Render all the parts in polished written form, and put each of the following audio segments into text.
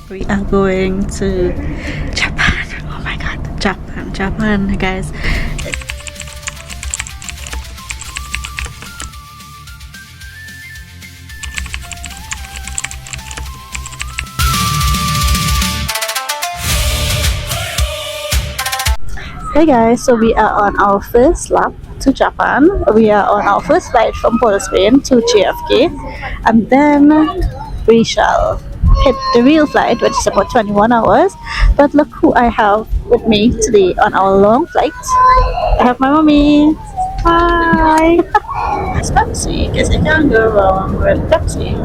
We are going to Japan. Oh my god, Japan, guys. Hey guys, so we are on our first lap to Japan. We are on our first flight from Port of Spain to JFK, and then we shall hit the real flight, which is about 21 hours. But look who I have with me today on our long flight. I have my mommy. Hi. It's Pepsi, because I can't go wrong with Pepsi.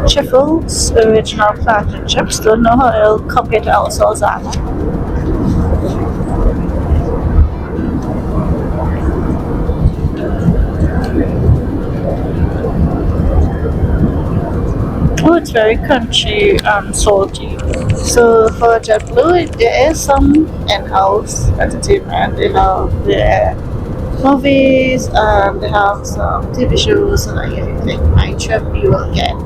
Chiffles, original plantain chips. Don't know how it'll compare to our Salzana. Oh, it's very crunchy and salty. So for JetBlue, there is some in-house entertainment. They have their movies and they have some TV shows. So like if you take my trip, you will get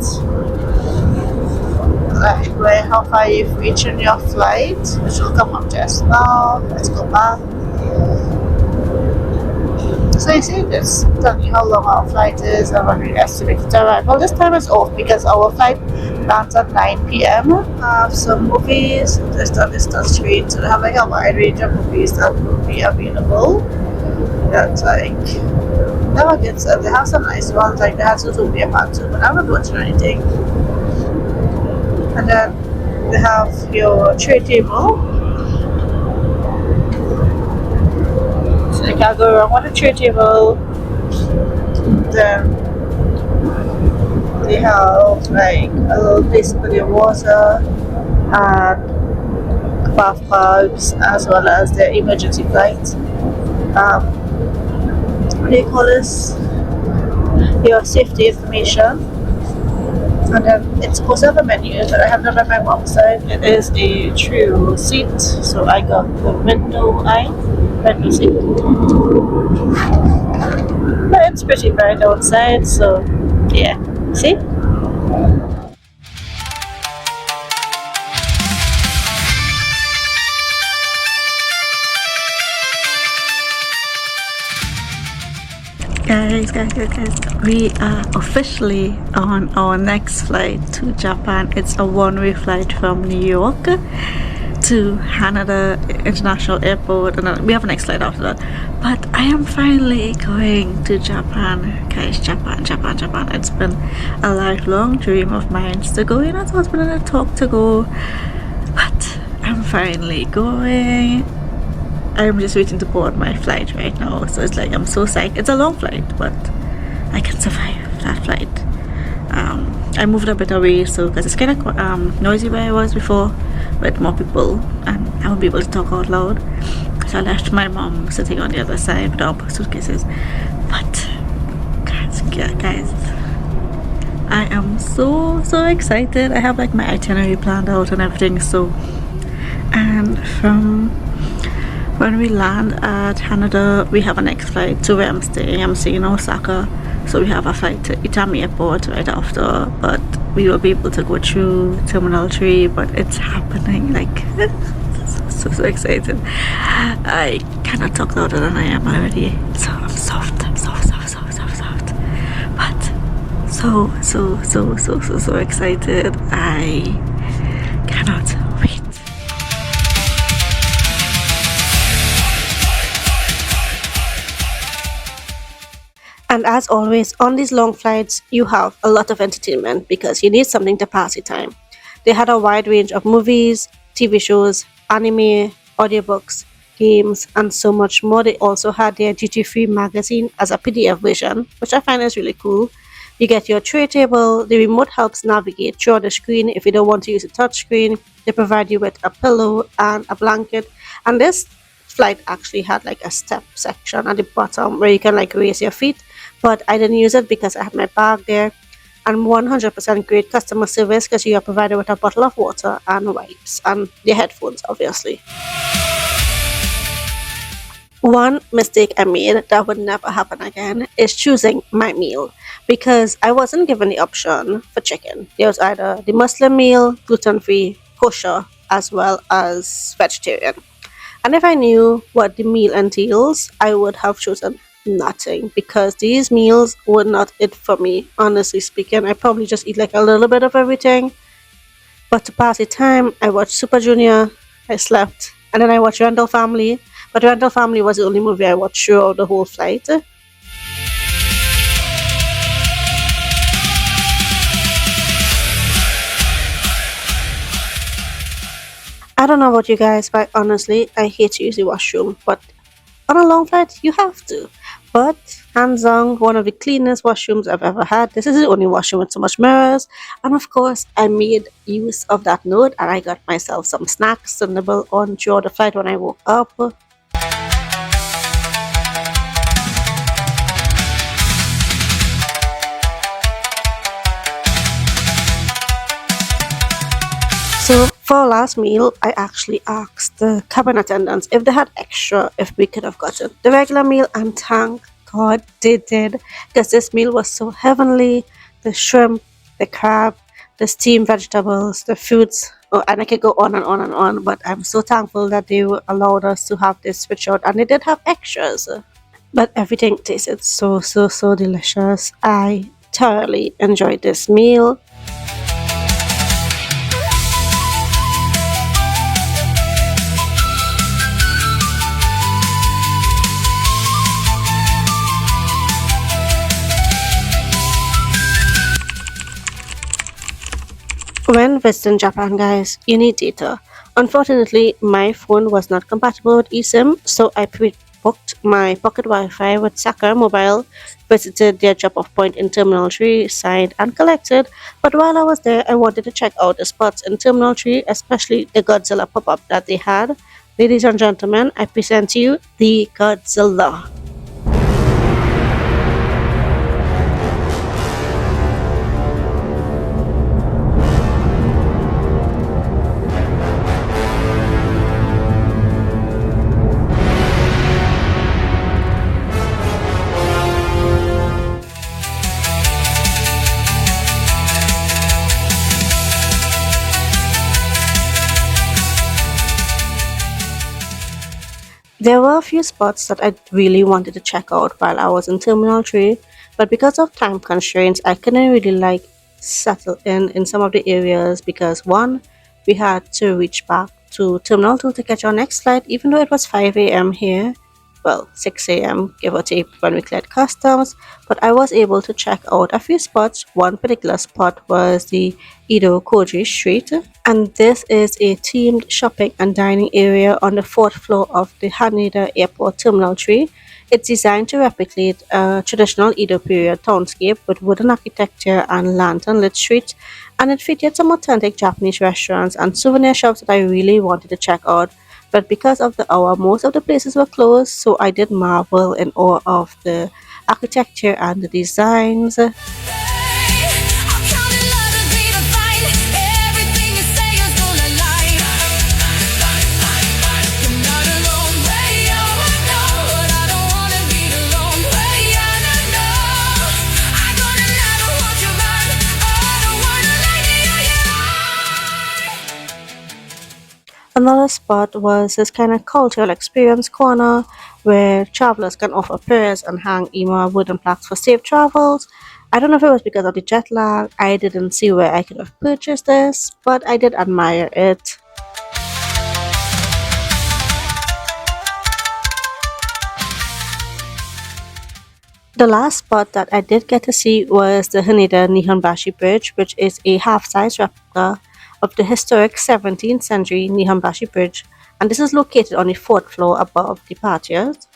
like how far you've reached in your flight, which will come up just now. Let's go back. So you see this telling you how long our flight is and when we estimate to arrive. Well, this time is off because our flight lands at 9 p.m. Have some movies, distance train, so they have like a wide range of movies that will be available. That's like never gets they have some nice ones like they have Zootopia Part 2, but I haven't watched anything. And then they have your tray table. You can't go wrong with a tray table. Then they have like a little place to put your water and bathtubs as well as their emergency flights. What do you call this? Your safety information. And then it's supposed to have a menu, but I have not on my mom's side. It is a true seat, so I got the window seat. But it's pretty bright outside, so yeah. See? Guys, we are officially on our next flight to Japan. It's a one-way flight from New York to Haneda International Airport, and then we have a next flight after that. But I am finally going to Japan, guys. Japan. It's been a lifelong dream of mine to go. It's always been a talk to go, but I'm finally going. I'm just waiting to board my flight right now, so it's like I'm so psyched. It's a long flight, but I can survive that flight. I moved a bit away, so because it's kind of noisy where I was before with more people, and I won't be able to talk out loud. So I left my mom sitting on the other side with our suitcases. But guys, I am so excited. I have like my itinerary planned out and everything. So, and from when we land at Haneda, we have a next flight to where I'm staying. I'm staying in Osaka, so we have a flight to Itami Airport right after, but we will be able to go through Terminal 3, but it's happening. Like, so excited. I cannot talk louder than I am already, so I'm soft, but so excited. I cannot wait. And as always, on these long flights, you have a lot of entertainment because you need something to pass your time. They had a wide range of movies, TV shows, anime, audiobooks, games, and so much more. They also had their duty-free magazine as a PDF version, which I find is really cool. You get your tray table. The remote helps navigate through the screen if you don't want to use a touch screen. They provide you with a pillow and a blanket. And this flight actually had like a step section at the bottom where you can like raise your feet. But I didn't use it because I had my bag there. And 100% great customer service because you are provided with a bottle of water and wipes and your headphones, obviously. One mistake I made that would never happen again is choosing my meal because I wasn't given the option for chicken. There was either the Muslim meal, gluten free, kosher, as well as vegetarian. And if I knew what the meal entails, I would have chosen nothing because these meals were not it for me. Honestly speaking, I probably just eat like a little bit of everything. But to pass the time, I watched Super Junior, I slept, and then I watched Randall Family. But Randall Family was the only movie I watched throughout the whole flight. I don't know about you guys, but honestly, I hate to use the washroom. But on a long flight, you have to. But hands down, one of the cleanest washrooms I've ever had. This is the only washroom with so much mirrors. And of course, I made use of that note and I got myself some snacks to nibble on throughout the flight when I woke up. So for our last meal, I actually asked the cabin attendants if they had extra, if we could have gotten the regular meal, and thank God they did, because this meal was so heavenly. The shrimp, the crab, the steamed vegetables, the fruits, oh, and I could go on and on and on. But I'm so thankful that they allowed us to have this switch out, and they did have extras. But everything tasted so delicious. I thoroughly enjoyed this meal. When visiting Japan, guys, you need data. Unfortunately, my phone was not compatible with eSIM, so I pre-booked my pocket Wi-Fi with Sakura Mobile, visited their drop-off point in Terminal 3, signed and collected. But while I was there, I wanted to check out the spots in Terminal 3, especially the Godzilla Pop-Up that they had. Ladies and gentlemen, I present to you the Godzilla. There were a few spots that I really wanted to check out while I was in Terminal 3, but because of time constraints, I couldn't really settle in some of the areas because one, we had to reach back to Terminal 2 to catch our next flight, even though it was 5 a.m. here. Well, 6 a.m. give or take when we cleared customs, but I was able to check out a few spots. One particular spot was the Edo Koji street, and this is a themed shopping and dining area on the fourth floor of the Haneda Airport Terminal 3. It's designed to replicate a traditional Edo period townscape with wooden architecture and lantern lit streets, and it featured some authentic Japanese restaurants and souvenir shops that I really wanted to check out. But because of the hour, most of the places were closed, so I did marvel in awe of the architecture and the designs. Another spot was this kind of cultural experience corner where travelers can offer prayers and hang emo wooden plaques for safe travels. I don't know if it was because of the jet lag, I didn't see where I could have purchased this, but I did admire it. The last spot that I did get to see was the Haneda Nihonbashi Bridge, which is a half-size replica of the historic 17th century Nihonbashi Bridge, and this is located on the fourth floor above the patios.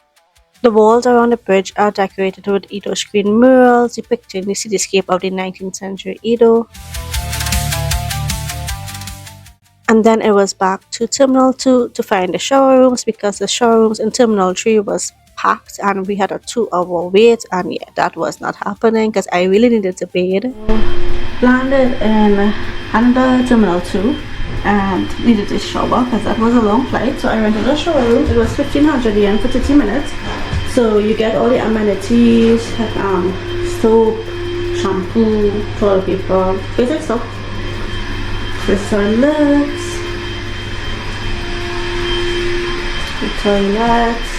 The walls around the bridge are decorated with Edo screen murals depicting the cityscape of the 19th century Edo. And then it was back to Terminal 2 to find the shower rooms because the shower rooms in Terminal 3 was packed and we had a 2-hour wait, and yeah, that was not happening because I really needed to bathe. Landed in Haneda Terminal 2 and needed a shower because that was a long flight. So I rented a shower room. It was 1,500 yen for 30 minutes. So you get all the amenities, soap, shampoo, toilet paper, basic stuff. This toilets, the toilets.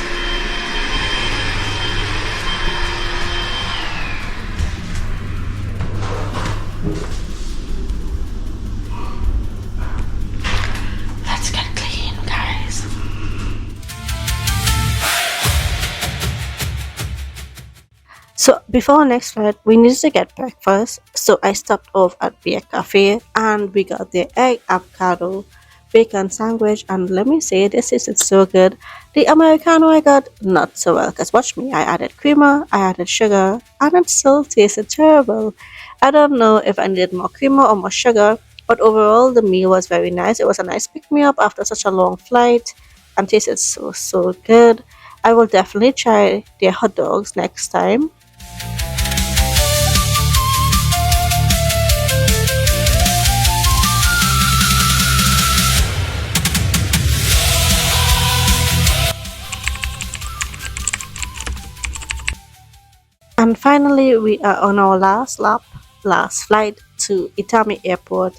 Let's get clean, guys. So before our next flight, we needed to get breakfast. So I stopped off at Beer Cafe and we got the egg avocado bacon sandwich, and let me say this tasted so good. The Americano I got not so well, because watch me, I added creamer, I added sugar, and it still tasted terrible. I don't know if I needed more creamer or more sugar, but overall the meal was very nice. It was a nice pick me up after such a long flight and tasted so good. I will definitely try their hot dogs next time. And finally, we are on our last flight to Itami Airport.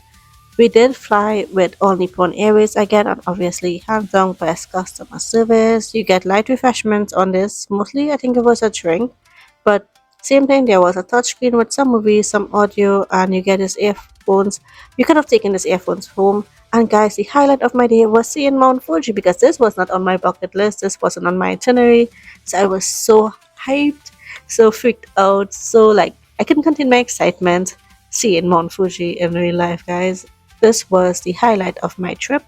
We did fly with All Nippon Airways again, and obviously hands-on best customer service. You get light refreshments on this. Mostly, I think it was a drink, but same thing. There was a touchscreen with some movies, some audio, and you get these earphones. You could have taken these earphones home. And guys, the highlight of my day was seeing Mount Fuji, because this was not on my bucket list. This wasn't on my itinerary, so I was so hyped, so freaked out, so like I couldn't contain my excitement seeing Mount Fuji in real life, guys. This was the highlight of my trip.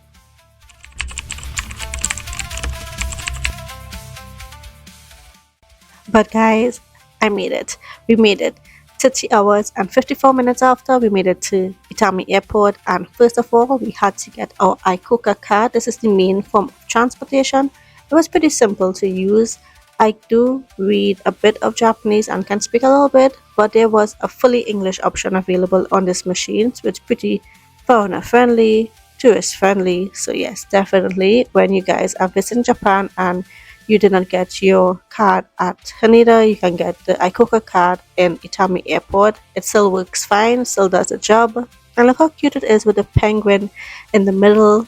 But guys, I made it. We made it. 30 hours and 54 minutes after, we made it to Itami Airport, and first of all, we had to get our ICOCA card. This is the main form of transportation. It was pretty simple to use. I do read a bit of Japanese and can speak a little bit, but there was a fully English option available on this machine, so it's pretty foreigner friendly, tourist friendly. So yes, definitely when you guys are visiting Japan and you did not get your card at Haneda, you can get the ICOCA card in Itami Airport. It still works fine, still does the job. And look how cute it is with the penguin in the middle.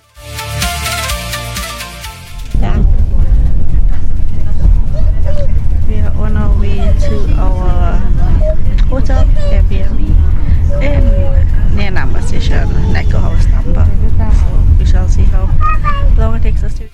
We are on our way to our hotel Airbnb in near Namba station, Neko house number. So we shall see how long it takes us to.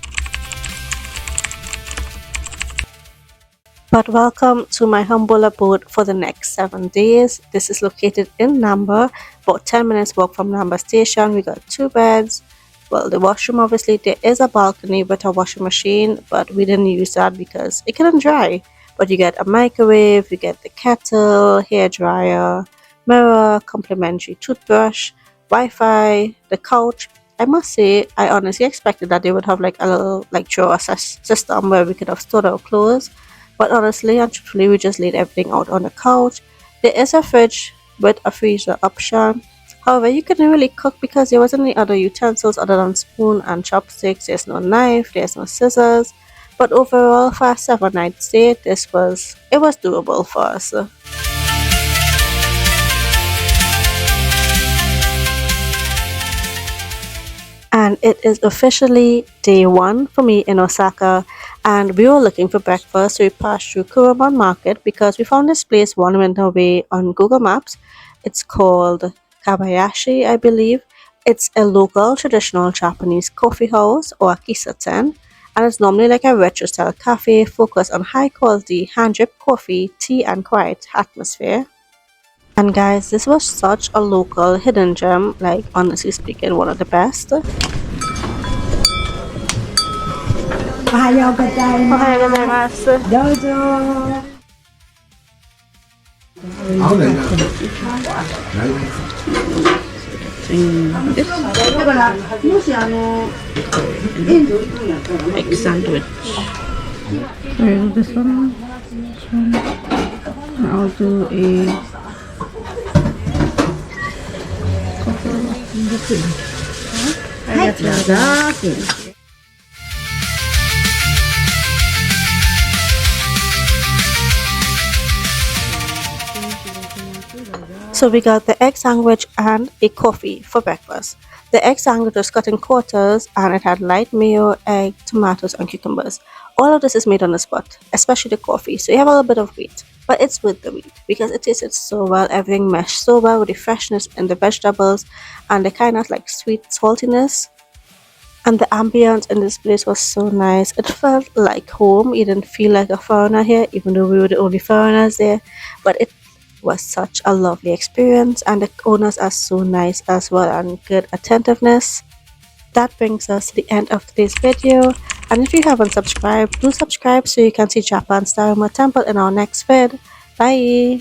But welcome to my humble abode for the next 7 days. This is located in Namba, about 10 minutes walk from Namba station. We got 2 beds. Well, the washroom, obviously there is a balcony with a washing machine, but we didn't use that because it couldn't dry. But you get a microwave, you get the kettle, hair dryer, mirror, complimentary toothbrush, Wi-Fi, the couch. I must say, I honestly expected that they would have like a little drawer system where we could have stored our clothes. But honestly and truthfully, we just laid everything out on the couch. There is a fridge with a freezer option. However, you couldn't really cook because there wasn't any other utensils other than spoon and chopsticks. There's no knife, there's no scissors. But overall, for a 7-night stay, it was doable for us. And it is officially day 1 for me in Osaka, and we were looking for breakfast, so we passed through Kuromon Market because we found this place 1 minute away on Google Maps. It's called Kabayashi, I believe. It's a local traditional Japanese coffee house or a kisaten, and it's normally like a retro-style cafe focused on high-quality hand-drip coffee, tea, and quiet atmosphere. And guys, this was such a local hidden gem, like honestly speaking, one of the best. Ohayou gozaimasu. Dozo. Egg sandwich. So this one. I'll do a coffee. So we got the egg sandwich and a coffee for breakfast. The egg sandwich was cut in quarters and it had light mayo, egg, tomatoes, and cucumbers. All of this is made on the spot, especially the coffee, so you have a little bit of wait. But it's worth the wait because it tasted so well, everything meshed so well with the freshness in the vegetables and the kind of like sweet saltiness. And the ambience in this place was so nice. It felt like home. You didn't feel like a foreigner here, even though we were the only foreigners there. But it was such a lovely experience, and the owners are so nice as well and good attentiveness. That brings us to the end of today's video. And if you haven't subscribed, do subscribe so you can see Japan's Dharma Temple in our next vid. Bye!